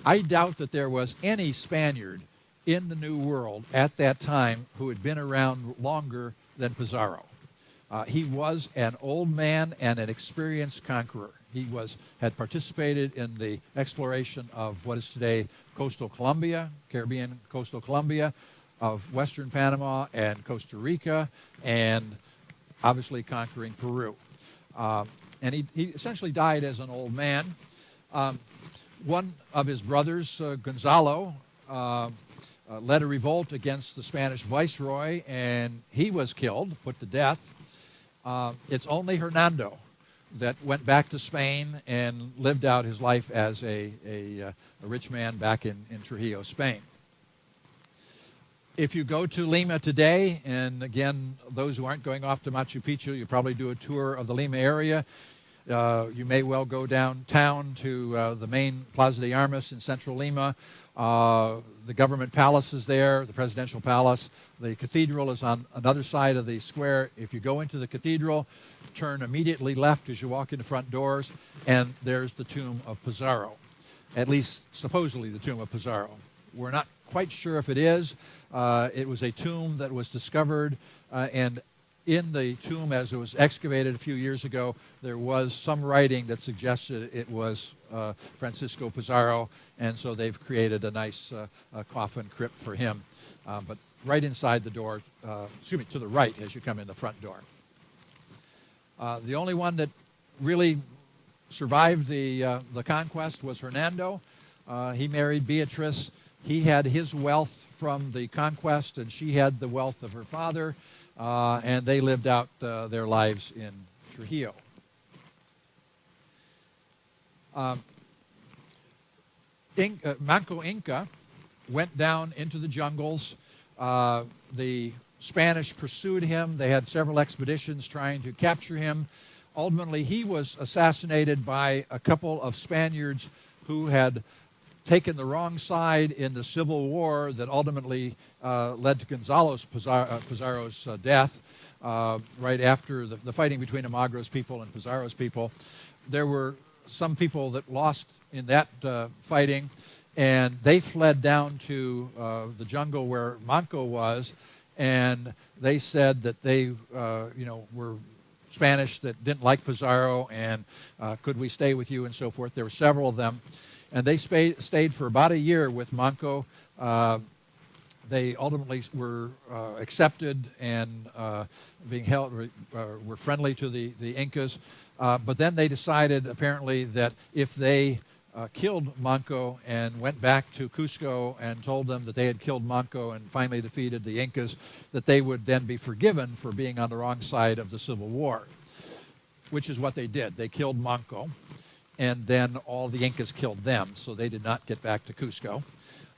I doubt that there was any Spaniard in the New World at that time who had been around longer than Pizarro. He was an old man and an experienced conqueror. He had participated in the exploration of what is today coastal Colombia, Caribbean coastal Colombia, of western Panama and Costa Rica, and obviously conquering Peru. And he essentially died as an old man. One of his brothers, Gonzalo, led a revolt against the Spanish viceroy, and he was killed, put to death. It's only Hernando that went back to Spain and lived out his life as a rich man back in Trujillo, Spain. If you go to Lima today, and again, those who aren't going off to Machu Picchu, you probably do a tour of the Lima area. You may well go downtown to the main Plaza de Armas in central Lima. The government palace is there, the presidential palace. The cathedral is on another side of the square. If you go into the cathedral, turn immediately left as you walk in the front doors, and there's the tomb of Pizarro, at least supposedly the tomb of Pizarro. We're not quite sure if it is. It was a tomb that was discovered, and in the tomb, as it was excavated a few years ago, there was some writing that suggested it was Francisco Pizarro, and so they've created a nice coffin crypt for him. But right inside the door, to the right as you come in the front door. The only one that really survived the conquest was Hernando. He married Beatrice. He had his wealth from the conquest, and she had the wealth of her father, and they lived out their lives in Trujillo. Manco Inca went down into the jungles. The Spanish pursued him. They had several expeditions trying to capture him. Ultimately, he was assassinated by a couple of Spaniards who had taken the wrong side in the Civil War that ultimately led to Gonzalo Pizarro's death. Right after the fighting between Almagro's people and Pizarro's people, there were some people that lost in that fighting, and they fled down to the jungle where Manco was, and they said that they were Spanish that didn't like Pizarro, and could we stay with you and so forth. There were several of them, and they stayed for about a year with Manco. They ultimately were accepted and being held, were friendly to the Incas, but then they decided apparently that if they killed Manco and went back to Cusco and told them that they had killed Manco and finally defeated the Incas, that they would then be forgiven for being on the wrong side of the Civil War, which is what they did. They killed Manco, and then all the Incas killed them, so they did not get back to Cusco.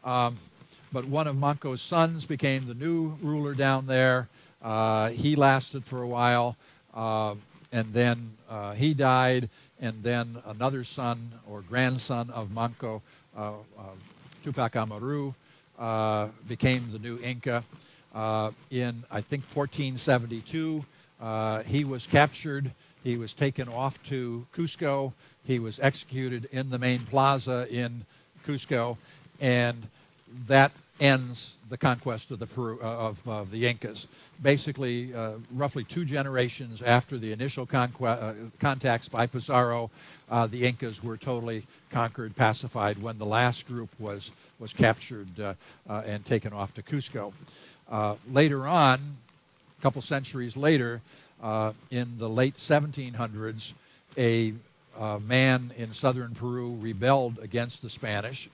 But one of Manco's sons became the new ruler down there. He lasted for a while, and then he died, and then another son or grandson of Manco, Tupac Amaru, became the new Inca. In, I think, 1472, he was captured. He was taken off to Cusco. He was executed in the main plaza in Cusco, and that ends the conquest of the Incas. Basically, roughly 2 generations after the initial contacts by Pizarro, the Incas were totally conquered, pacified, when the last group was captured and taken off to Cusco. Later on, a couple centuries later, in the late 1700s, a man in southern Peru rebelled against the Spanish.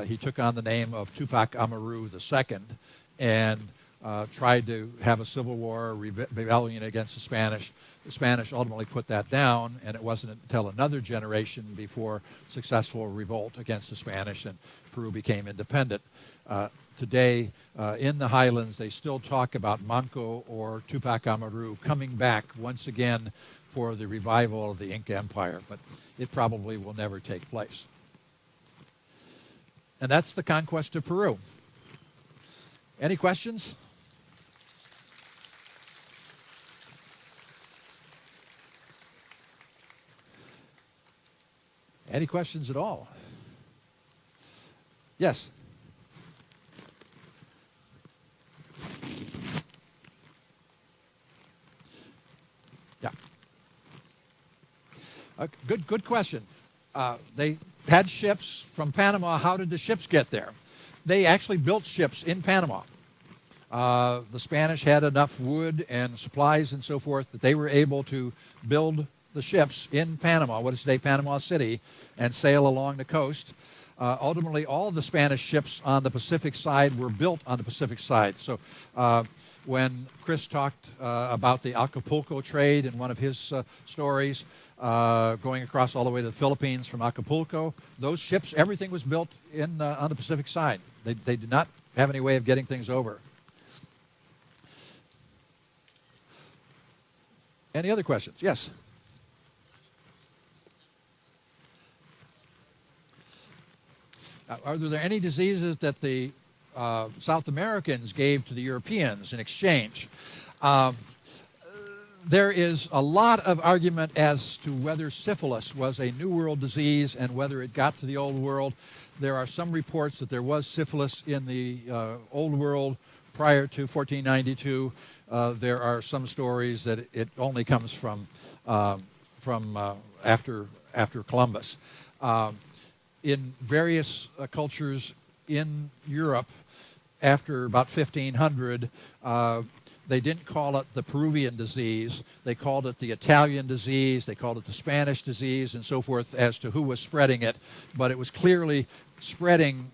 He took on the name of Tupac Amaru II and tried to have a civil war, rebellion against the Spanish. The Spanish ultimately put that down, and it wasn't until another generation before successful revolt against the Spanish, and Peru became independent. Today, in the highlands, they still talk about Manco or Tupac Amaru coming back once again for the revival of the Inca Empire, but it probably will never take place. And that's the conquest of Peru. Any questions? Any questions at all? Yes? Yeah. Good question. They had ships from Panama. How did the ships get there? They actually built ships in Panama. The Spanish had enough wood and supplies and so forth that they were able to build the ships in Panama, what is today Panama City, and sail along the coast. Ultimately, all of the Spanish ships on the Pacific side were built on the Pacific side. So when Chris talked about the Acapulco trade in one of his stories, going across all the way to the Philippines from Acapulco, those ships, everything was built on the Pacific side. They did not have any way of getting things over. Any other questions? Yes? Are there any diseases that the South Americans gave to the Europeans in exchange? There is a lot of argument as to whether syphilis was a New World disease and whether it got to the Old World. There are some reports that there was syphilis in the Old World prior to 1492. There are some stories that it only comes from after Columbus. In various cultures in Europe, after about 1500, they didn't call it the Peruvian disease. They called it the Italian disease. They called it the Spanish disease and so forth as to who was spreading it. But it was clearly spreading.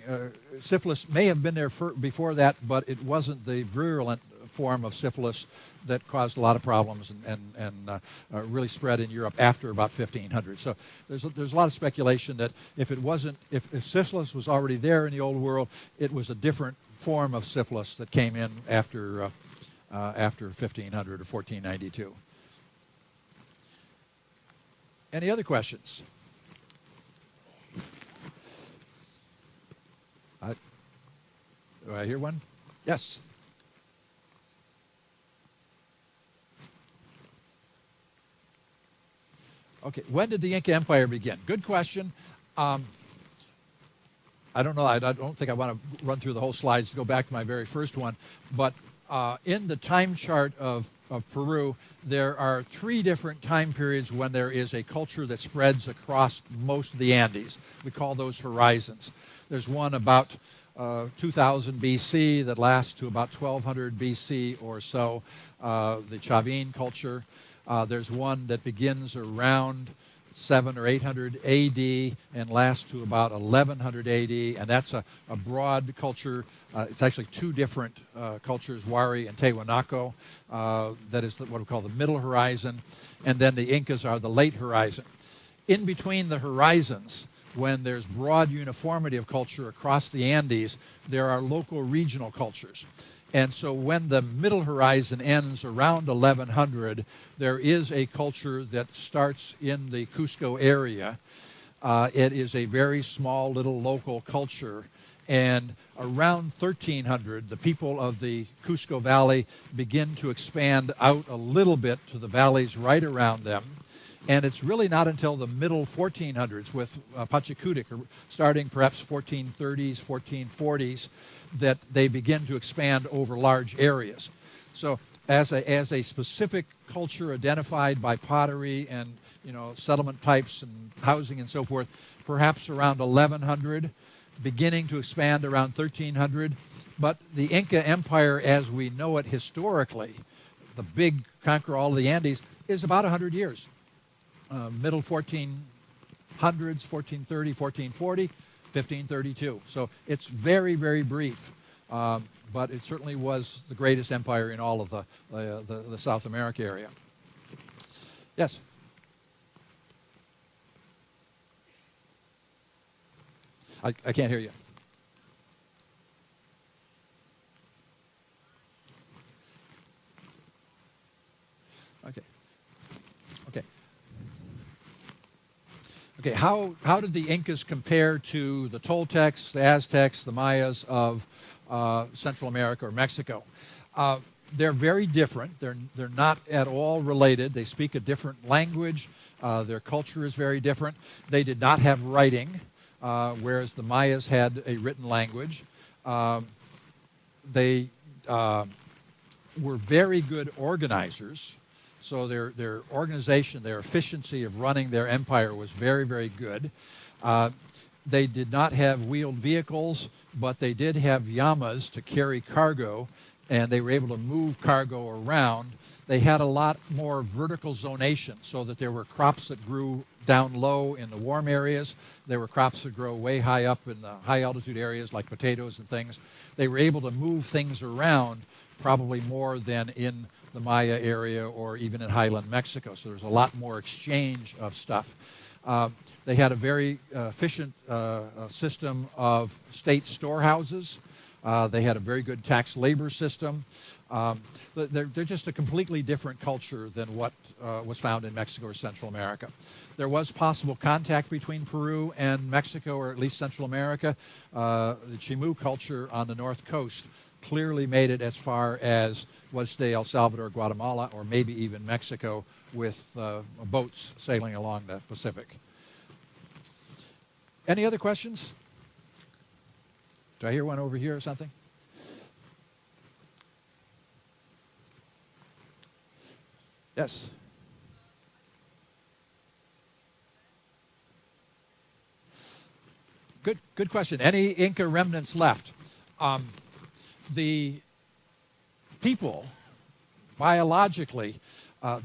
Syphilis may have been there before that, but it wasn't the virulent form of syphilis that caused a lot of problems and really spread in Europe after about 1500. So there's a lot of speculation that if syphilis was already there in the old world, it was a different form of syphilis that came in after 1500 or 1492. Any other questions? Do I hear one? Yes. Okay, when did the Inca Empire begin? Good question. I don't know. I don't think I want to run through the whole slides to go back to my very first one. But in the time chart of Peru, there are 3 different time periods when there is a culture that spreads across most of the Andes. We call those horizons. There's one about 2000 BC that lasts to about 1200 BC or so, the Chavin culture. There's one that begins around 700 or 800 AD and lasts to about 1100 AD, and that's a broad culture. It's actually 2 different cultures, Wari and Tiwanaku. That is what we call the middle horizon, and then the Incas are the late horizon. In between the horizons, when there's broad uniformity of culture across the Andes, there are local regional cultures. And so when the middle horizon ends around 1100, there is a culture that starts in the Cusco area. It is a very small little local culture. And around 1300, the people of the Cusco Valley begin to expand out a little bit to the valleys right around them. And it's really not until the middle 1400s with Pachacutic, starting perhaps 1430s, 1440s, that they begin to expand over large areas. So as a specific culture identified by pottery and settlement types and housing and so forth, perhaps around 1100, beginning to expand around 1300. But the Inca Empire as we know it historically, the big conquer all of the Andes, is about 100 years. Middle 1400s, 1430, 1440, 1532. So it's very, very brief, but it certainly was the greatest empire in all of the South America area. Yes? I can't hear you. Okay. Okay, how did the Incas compare to the Toltecs, the Aztecs, the Mayas of Central America or Mexico? They're very different. They're not at all related. They speak a different language. Their culture is very different. They did not have writing, whereas the Mayas had a written language. They were very good organizers. So their organization, their efficiency of running their empire was very, very good. They did not have wheeled vehicles, but they did have llamas to carry cargo, and they were able to move cargo around. They had a lot more vertical zonation, so that there were crops that grew down low in the warm areas. There were crops that grow way high up in the high altitude areas like potatoes and things. They were able to move things around probably more than in the Maya area or even in highland Mexico. So there's a lot more exchange of stuff. They had a very efficient system of state storehouses. They had a very good tax labor system. They're just a completely different culture than what was found in Mexico or Central America. There was possible contact between Peru and Mexico, or at least Central America. The Chimu culture on the north coast clearly made it as far as was say El Salvador, Guatemala, or maybe even Mexico with boats sailing along the Pacific. Any other questions? Do I hear one over here or something? Yes. Good question. Any Inca remnants left? The people, biologically,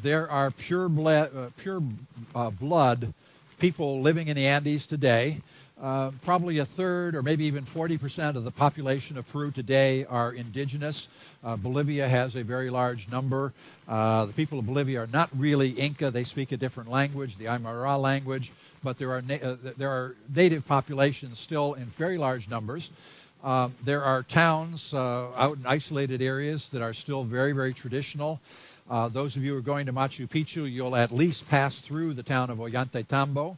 there are pure blood people living in the Andes today. Probably a third or maybe even 40% of the population of Peru today are indigenous. Bolivia has a very large number. The people of Bolivia are not really Inca. They speak a different language, the Aymara language, but there are native populations still in very large numbers. There are towns out in isolated areas that are still very, very traditional. Those of you who are going to Machu Picchu, you'll at least pass through the town of Ollantaytambo,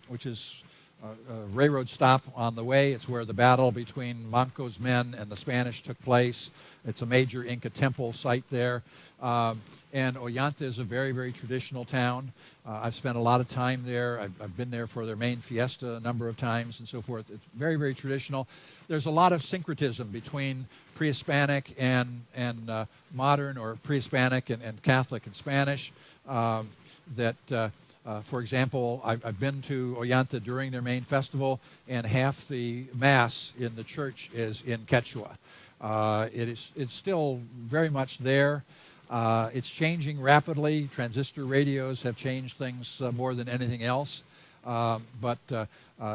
which is a railroad stop on the way. It's where the battle between Manco's men and the Spanish took place. It's a major Inca temple site there. And Ollanta is a very, very traditional town. I've spent a lot of time there. I've been there for their main fiesta a number of times and so forth. It's very, very traditional. There's a lot of syncretism between pre-Hispanic and modern, or pre-Hispanic and Catholic and Spanish. For example, I've been to Ollanta during their main festival, and half the mass in the church is in Quechua. It's still very much there. It's changing rapidly. Transistor radios have changed things more than anything else. But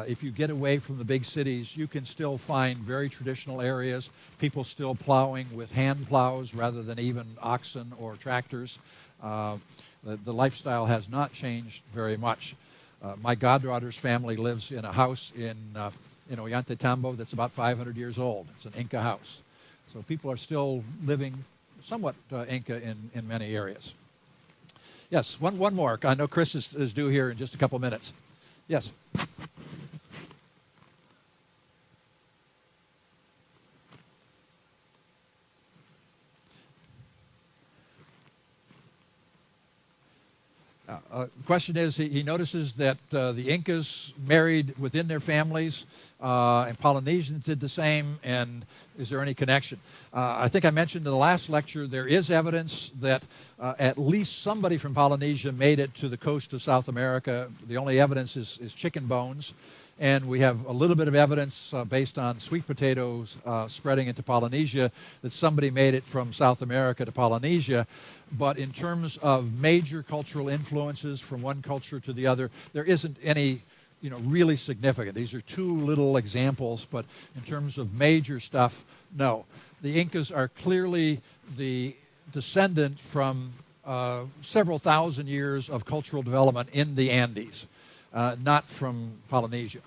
if you get away from the big cities, you can still find very traditional areas, people still plowing with hand plows rather than even oxen or tractors. The lifestyle has not changed very much. My goddaughter's family lives in a house in Ollantaytambo that's about 500 years old. It's an Inca house. So people are still living somewhat Inca in many areas. Yes, one more. I know Chris is due here in just a couple minutes. Yes. Question is, he notices that the Incas married within their families, and Polynesians did the same, and is there any connection? I think I mentioned in the last lecture there is evidence that at least somebody from Polynesia made it to the coast of South America. The only evidence is chicken bones, and we have a little bit of evidence based on sweet potatoes spreading into Polynesia that somebody made it from South America to Polynesia. But in terms of major cultural influences from one culture to the other, there isn't any really significant. These are two little examples, but in terms of major stuff, no. The Incas are clearly the descendant from several thousand years of cultural development in the Andes, not from Polynesia.